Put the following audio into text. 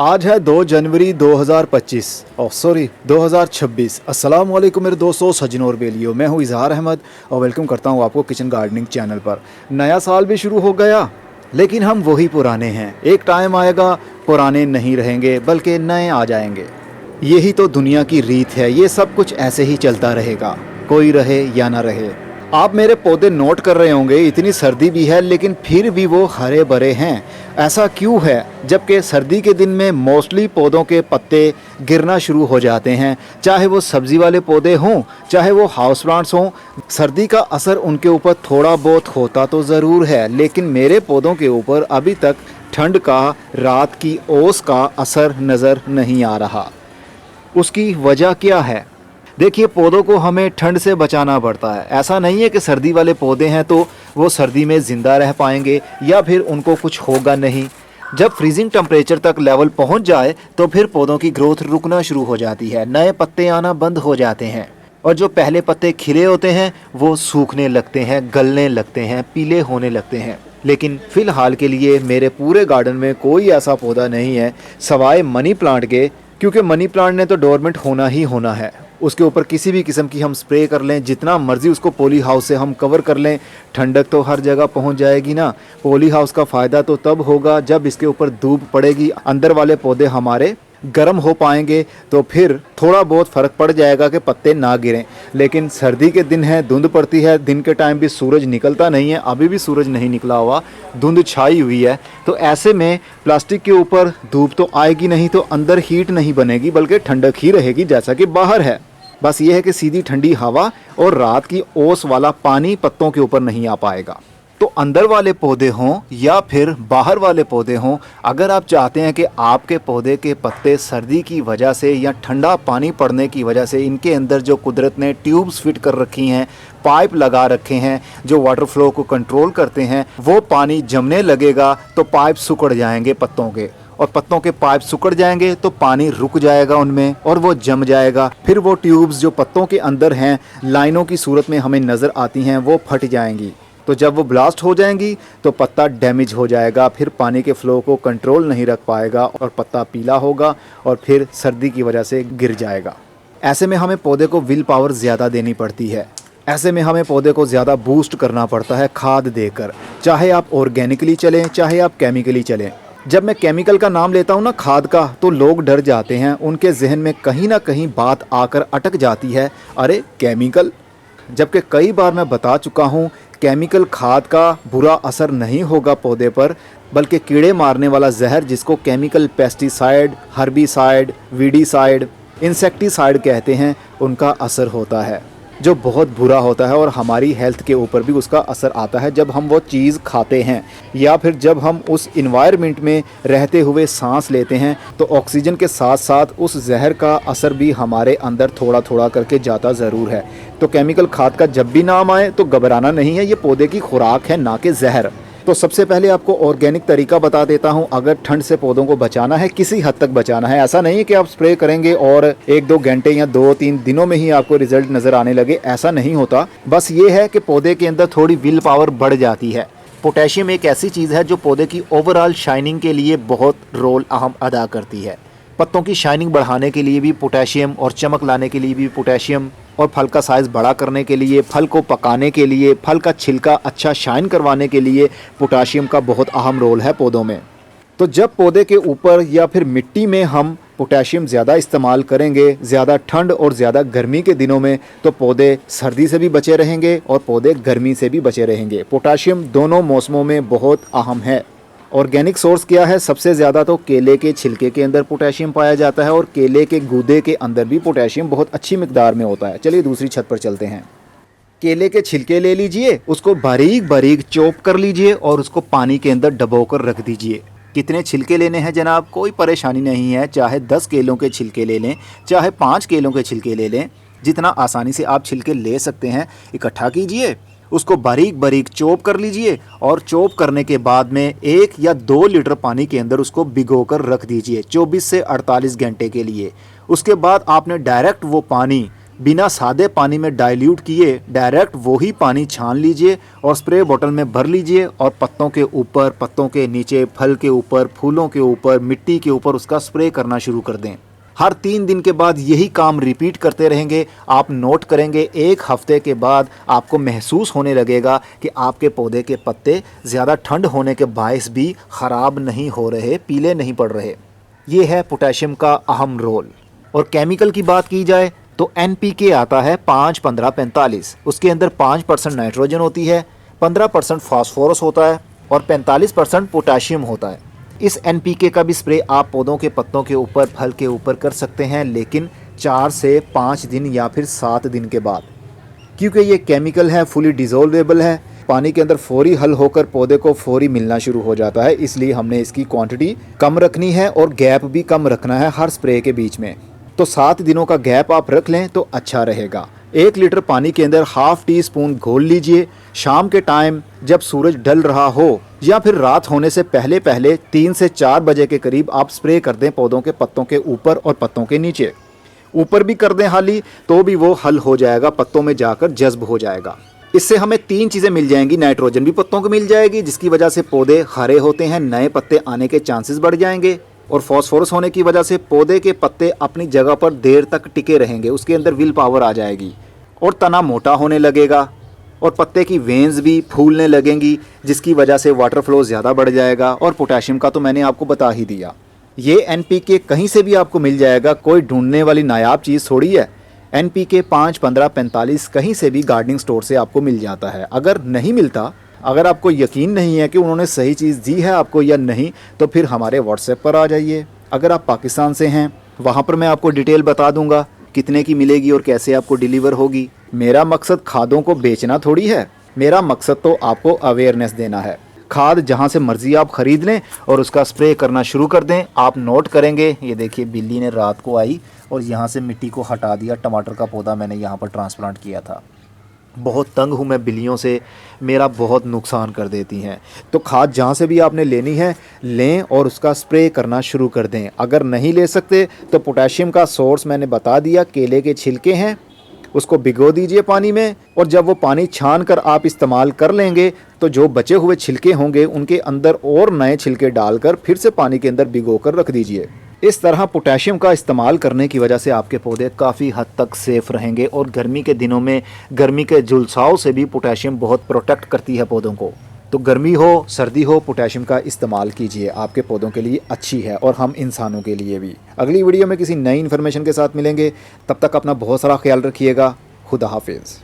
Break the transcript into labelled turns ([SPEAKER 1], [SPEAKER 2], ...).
[SPEAKER 1] आज है 2 जनवरी 2025 सॉरी 2026। अस्सलाम वालेकुम मेरे दोस्तों, सज्जनों और बेलियों। मैं हूं इजहार अहमद और वेलकम करता हूं आपको किचन गार्डनिंग चैनल पर। नया साल भी शुरू हो गया, लेकिन हम वही पुराने हैं। एक टाइम आएगा पुराने नहीं रहेंगे बल्कि नए आ जाएंगे। यही तो दुनिया की रीत है, ये सब कुछ ऐसे ही चलता रहेगा, कोई रहे या ना रहे। आप मेरे पौधे नोट कर रहे होंगे, इतनी सर्दी भी है लेकिन फिर भी वो हरे भरे हैं। ऐसा क्यों है? जबकि सर्दी के दिन में मोस्टली पौधों के पत्ते गिरना शुरू हो जाते हैं, चाहे वो सब्जी वाले पौधे हों चाहे वो हाउस प्लांट्स हों। सर्दी का असर उनके ऊपर थोड़ा बहुत होता तो ज़रूर है, लेकिन मेरे पौधों के ऊपर अभी तक ठंड का, रात की ओस का असर नज़र नहीं आ रहा। उसकी वजह क्या है? देखिए, पौधों को हमें ठंड से बचाना पड़ता है। ऐसा नहीं है कि सर्दी वाले पौधे हैं तो वो सर्दी में ज़िंदा रह पाएंगे या फिर उनको कुछ होगा नहीं। जब फ्रीजिंग टेम्परेचर तक लेवल पहुंच जाए तो फिर पौधों की ग्रोथ रुकना शुरू हो जाती है, नए पत्ते आना बंद हो जाते हैं और जो पहले पत्ते खिले होते हैं वो सूखने लगते हैं, गलने लगते हैं, पीले होने लगते हैं। लेकिन फ़िलहाल के लिए मेरे पूरे गार्डन में कोई ऐसा पौधा नहीं है सवाए मनी प्लांट के, क्योंकि मनी प्लांट ने तो डोरमेंट होना ही होना है। उसके ऊपर किसी भी किस्म की हम स्प्रे कर लें, जितना मर्जी उसको पॉली हाउस से हम कवर कर लें, ठंडक तो हर जगह पहुंच जाएगी ना। पॉली हाउस का फ़ायदा तो तब होगा जब इसके ऊपर धूप पड़ेगी, अंदर वाले पौधे हमारे गर्म हो पाएंगे, तो फिर थोड़ा बहुत फ़र्क पड़ जाएगा कि पत्ते ना गिरें। लेकिन सर्दी के दिन है, धुंध पड़ती है, दिन के टाइम भी सूरज निकलता नहीं है, अभी भी सूरज नहीं निकला हुआ, धुंध छाई हुई है। तो ऐसे में प्लास्टिक के ऊपर धूप तो आएगी नहीं, तो अंदर हीट नहीं बनेगी बल्कि ठंडक ही रहेगी जैसा कि बाहर है। बस ये है कि सीधी ठंडी हवा और रात की ओस वाला पानी पत्तों के ऊपर नहीं आ पाएगा। तो अंदर वाले पौधे हों या फिर बाहर वाले पौधे हों, अगर आप चाहते हैं कि आपके पौधे के पत्ते सर्दी की वजह से या ठंडा पानी पड़ने की वजह से, इनके अंदर जो कुदरत ने ट्यूब्स फिट कर रखी हैं, पाइप लगा रखे हैं जो वाटर फ्लो को कंट्रोल करते हैं, वो पानी जमने लगेगा तो पाइप सिकुड़ जाएंगे पत्तों के, और पत्तों के पाइप सिकुड़ जाएंगे तो पानी रुक जाएगा उनमें और वो जम जाएगा। फिर वो ट्यूब्स जो पत्तों के अंदर हैं, लाइनों की सूरत में हमें नज़र आती हैं, वो फट जाएंगी। तो जब वो ब्लास्ट हो जाएंगी तो पत्ता डैमेज हो जाएगा, फिर पानी के फ़्लो को कंट्रोल नहीं रख पाएगा और पत्ता पीला होगा और फिर सर्दी की वजह से गिर जाएगा। ऐसे में हमें पौधे को विल पावर ज़्यादा देनी पड़ती है। ऐसे में हमें पौधे को ज़्यादा बूस्ट करना पड़ता है खाद देकर, चाहे आप ऑर्गेनिकली चलें चाहे आप केमिकली चलें। जब मैं केमिकल का नाम लेता हूँ ना, खाद का, तो लोग डर जाते हैं, उनके जहन में कहीं ना कहीं बात आकर अटक जाती है, अरे केमिकल। जबकि कई बार मैं बता चुका हूँ, केमिकल खाद का बुरा असर नहीं होगा पौधे पर, बल्कि कीड़े मारने वाला जहर जिसको chemical pesticide, herbicide, weedicide, insecticide कहते हैं, उनका असर होता है, जो बहुत बुरा होता है और हमारी हेल्थ के ऊपर भी उसका असर आता है जब हम वो चीज़ खाते हैं या फिर जब हम उस इन्वायरमेंट में रहते हुए सांस लेते हैं। तो ऑक्सीजन के साथ साथ उस जहर का असर भी हमारे अंदर थोड़ा थोड़ा करके जाता ज़रूर है। तो केमिकल खाद का जब भी नाम आए तो घबराना नहीं है, ये पौधे की खुराक है, ना कि जहर। तो सबसे पहले आपको ऑर्गेनिक तरीका बता देता हूं। अगर ठंड से पौधों को बचाना है, किसी हद तक बचाना है, ऐसा नहीं है कि आप स्प्रे करेंगे और 1-2 घंटे या 2-3 दिनों में ही आपको रिजल्ट नज़र आने लगे, ऐसा नहीं होता। बस ये है कि पौधे के अंदर थोड़ी विल पावर बढ़ जाती है। पोटेशियम एक ऐसी चीज़ है जो पौधे की ओवरऑल शाइनिंग के लिए बहुत रोल अहम अदा करती है। पत्तों की शाइनिंग बढ़ाने के लिए भी पोटेशियम और चमक लाने के लिए भी पोटेशियम, और फल का साइज़ बड़ा करने के लिए, फल को पकाने के लिए, फल का छिलका अच्छा शाइन करवाने के लिए पोटेशियम का बहुत अहम रोल है पौधों में। तो जब पौधे के ऊपर या फिर मिट्टी में हम पोटेशियम ज़्यादा इस्तेमाल करेंगे, ज़्यादा ठंड और ज़्यादा गर्मी के दिनों में, तो पौधे सर्दी से भी बचे रहेंगे और पौधे गर्मी से भी बचे रहेंगे। पोटेशियम दोनों मौसमों में बहुत अहम है। ऑर्गेनिक सोर्स क्या है? सबसे ज़्यादा तो केले के छिलके के अंदर पोटेशियम पाया जाता है और केले के गूदे के अंदर भी पोटेशियम बहुत अच्छी मिकदार में होता है। चलिए दूसरी छत पर चलते हैं। केले के छिलके ले लीजिए, उसको बारीक बारीक चॉप कर लीजिए और उसको पानी के अंदर डबोकर रख दीजिए। कितने छिलके लेने हैं जनाब? कोई परेशानी नहीं है, चाहे 10 केलों के छिलके ले लें, चाहे 5 केलों के छिलके ले लें, जितना आसानी से आप छिलके ले सकते हैं इकट्ठा कीजिए, उसको बारीक बारीक चॉप कर लीजिए और चॉप करने के बाद में 1 या 2 लीटर पानी के अंदर उसको भिगोकर रख दीजिए 24 से 48 घंटे के लिए। उसके बाद आपने डायरेक्ट वो पानी बिना सादे पानी में डाइल्यूट किए डायरेक्ट वही पानी छान लीजिए और स्प्रे बोतल में भर लीजिए और पत्तों के ऊपर, पत्तों के नीचे, फल के ऊपर, फूलों के ऊपर, मिट्टी के ऊपर उसका स्प्रे करना शुरू कर दें। हर 3 दिन के बाद यही काम रिपीट करते रहेंगे। आप नोट करेंगे 1 हफ्ते के बाद आपको महसूस होने लगेगा कि आपके पौधे के पत्ते ज़्यादा ठंड होने के बायस भी ख़राब नहीं हो रहे, पीले नहीं पड़ रहे। ये है पोटेशियम का अहम रोल। और केमिकल की बात की जाए तो NPK आता है 5-15-45। उसके अंदर 5% नाइट्रोजन होती है, 15% फास्फोरस होता है और 45% पोटेशियम होता है। इस NPK का भी स्प्रे आप पौधों के पत्तों के ऊपर, फल के ऊपर कर सकते हैं, लेकिन 4 से 5 दिन या फिर 7 दिन के बाद, क्योंकि ये केमिकल है, फुली डिज़ोल्वेबल है, पानी के अंदर फौरी हल होकर पौधे को फौरी मिलना शुरू हो जाता है। इसलिए हमने इसकी क्वांटिटी कम रखनी है और गैप भी कम रखना है हर स्प्रे के बीच में। तो 7 दिनों का गैप आप रख लें तो अच्छा रहेगा। 1 लीटर पानी के अंदर ½ टीस्पून घोल लीजिए। शाम के टाइम जब सूरज ढल रहा हो या फिर रात होने से पहले पहले 3 से 4 बजे के करीब आप स्प्रे कर दें पौधों के पत्तों के ऊपर और पत्तों के नीचे। ऊपर भी कर दें हाली तो भी वो हल हो जाएगा, पत्तों में जाकर जज्ब हो जाएगा। इससे हमें 3 चीज़ें मिल जाएंगी। नाइट्रोजन भी पत्तों को मिल जाएगी, जिसकी वजह से पौधे हरे होते हैं, नए पत्ते आने के चांसेस बढ़ जाएंगे। और फॉस्फोरस होने की वजह से पौधे के पत्ते अपनी जगह पर देर तक टिके रहेंगे, उसके अंदर विल पावर आ जाएगी और तना मोटा होने लगेगा और पत्ते की वेन्स भी फूलने लगेंगी, जिसकी वजह से वाटर फ्लो ज़्यादा बढ़ जाएगा। और पोटेशियम का तो मैंने आपको बता ही दिया। ये NPK कहीं से भी आपको मिल जाएगा, कोई ढूंढने वाली नायाब चीज़ थोड़ी है। NPK 5-15-45 कहीं से भी गार्डनिंग स्टोर से आपको मिल जाता है। अगर नहीं मिलता, अगर आपको यकीन नहीं है कि उन्होंने सही चीज़ दी है आपको या नहीं, तो फिर हमारे WhatsApp पर आ जाइए। अगर आप पाकिस्तान से हैं, वहाँ पर मैं आपको डिटेल बता दूंगा कितने की मिलेगी और कैसे आपको डिलीवर होगी। मेरा मकसद खादों को बेचना थोड़ी है, मेरा मकसद तो आपको अवेयरनेस देना है। खाद जहाँ से मर्जी आप ख़रीद लें और उसका स्प्रे करना शुरू कर दें। आप नोट करेंगे, ये देखिए बिल्ली ने रात को आई और यहाँ से मिट्टी को हटा दिया। टमाटर का पौधा मैंने यहाँ पर ट्रांसप्लांट किया था। बहुत तंग हूँ मैं बिल्लियों से, मेरा बहुत नुकसान कर देती हैं। तो खाद जहाँ से भी आपने लेनी है लें और उसका स्प्रे करना शुरू कर दें। अगर नहीं ले सकते तो पोटेशियम का सोर्स मैंने बता दिया, केले के छिलके हैं, उसको भिगो दीजिए पानी में और जब वो पानी छान कर आप इस्तेमाल कर लेंगे तो जो बचे हुए छिलके होंगे उनके अंदर और नए छिलके डालकर फिर से पानी के अंदर भिगो कर रख दीजिए। इस तरह पोटेशियम का इस्तेमाल करने की वजह से आपके पौधे काफ़ी हद तक सेफ रहेंगे और गर्मी के दिनों में गर्मी के झुलसाव से भी पोटेशियम बहुत प्रोटेक्ट करती है पौधों को। तो गर्मी हो सर्दी हो, पोटेशियम का इस्तेमाल कीजिए, आपके पौधों के लिए अच्छी है और हम इंसानों के लिए भी। अगली वीडियो में किसी नई इन्फॉर्मेशन के साथ मिलेंगे, तब तक अपना बहुत सारा ख्याल रखिएगा। खुदा हाफिज़।